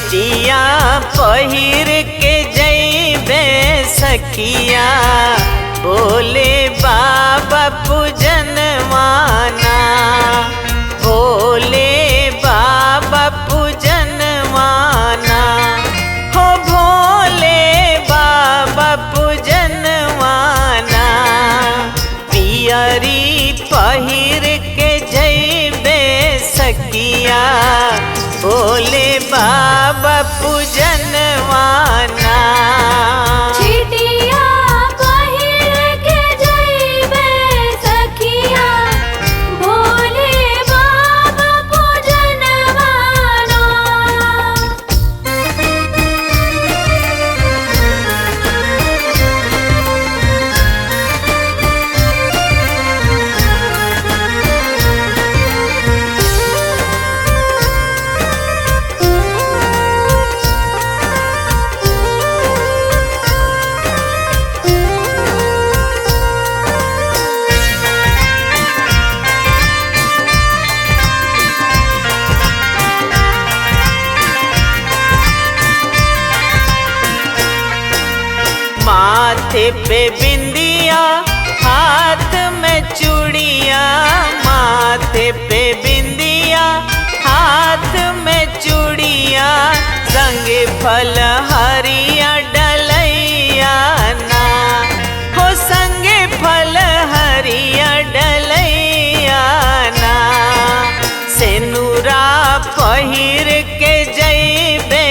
चिटिया पहिर के जइबे सखिया भोले बाबा पूजन माना, भोले बाबा पूजन माना, हो भोले बाबा पूजन माना। पियरी पहिर के जइबे सखिया भोले बाबा पूजन माना। चिटिया पहिर के जइबे सखिया भोले बाबा पूजन माना। माथे पे बिंदिया हाथ में चूड़िया, माथे पे बिंदिया हाथ में चूड़िया, संग फल हरिया डलैया ना, हो संग फल हरिया डलैया ना। सेनुरा पहिर के जइबे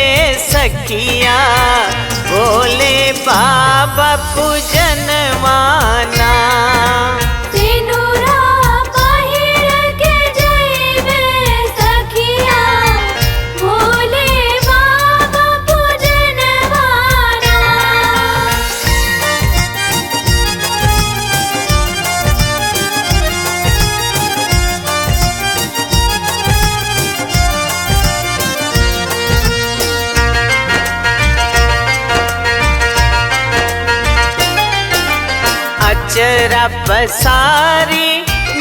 सखिया भोले बाबा पूजन माना। सिनुरा पहिर के जइबे सखिया भोले बाबा पूजन माना। अचरा पसारी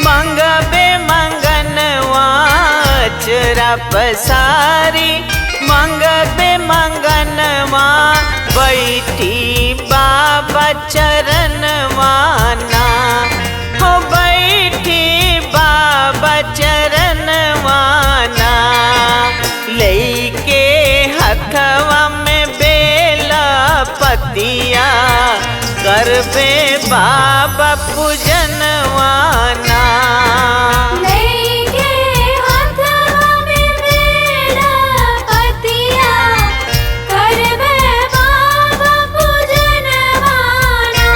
मंगबे मंगनवा, अचरा पसारी मंगबे मंगनवा, बैठी बाबा चरण माना, हो बैठी बाबा चरण माना। लेके हथवा में बेला पतिया करबे बाबा पूजन माना। लेके हाथवा में बेला पतिया करबे बाबा पूजन माना।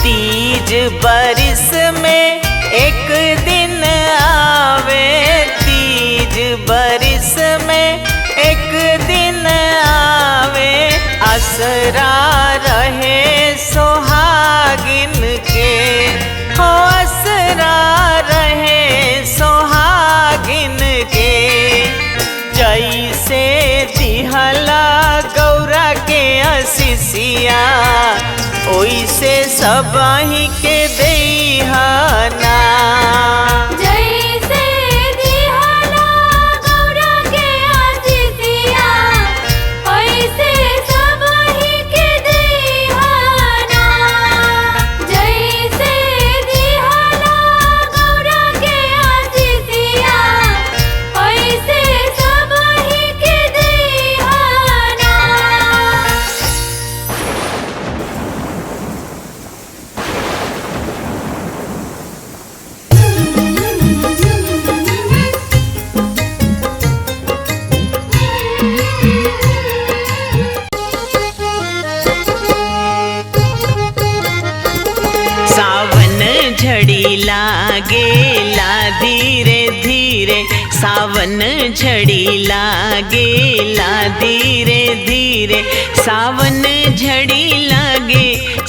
तीज बरिस में एक दिन आवे, तीज बरिस में एक दिन आवे, असरा रहे सोहागिन के, हो असरा रहे सोहागिन के। जैसे दिहला गौरा के असिसिया ओइसे सबही के देहना। जैसे दिहला गौरा के आशीषिया वैसे सबही के देहना। जैसे दिहला गौरा के आशीषिया वैसे सबही के देहना। धीरे सावन झड़ी लागे ला धीरे धीरे सावन झड़ी लागे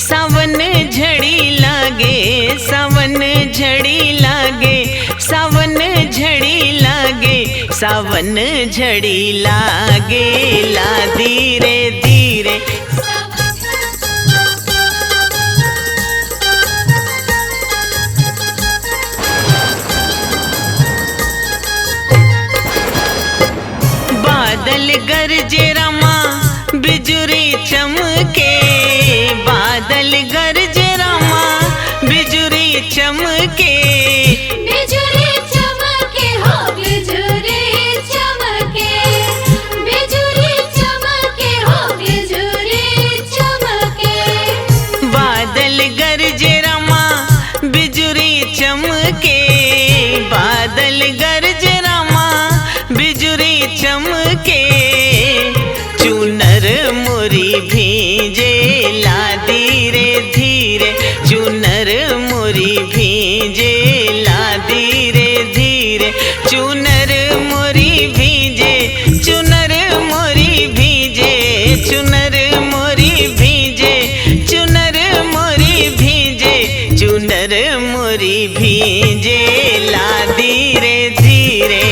सावन झड़ी लागे सावन झड़ी लागे सावन झड़ी लागे सावन झड़ी लागे ला धीरे धीरे बादल गरजे रमा बिजुरी चमके बादल गरजे रमा बिजुरी चमके बिजुरी चमके हो बिजुरी चमके बिजुरी चमके हो बिजुरी चमके बादल गरजे रमा बिजुरी चमके बादल गरजे रमा बिजुरी चमके चुनर मोरी भींजे ला धीरे धीरे चुनर मोरी भींजे ला धीरे धीरे चुनर मोरी भींजे चुनर मोरी भींजे चुनर मोरी भींजे चुनर मोरी भींजे चुनर मोरी भींजे ला धीरे धीरे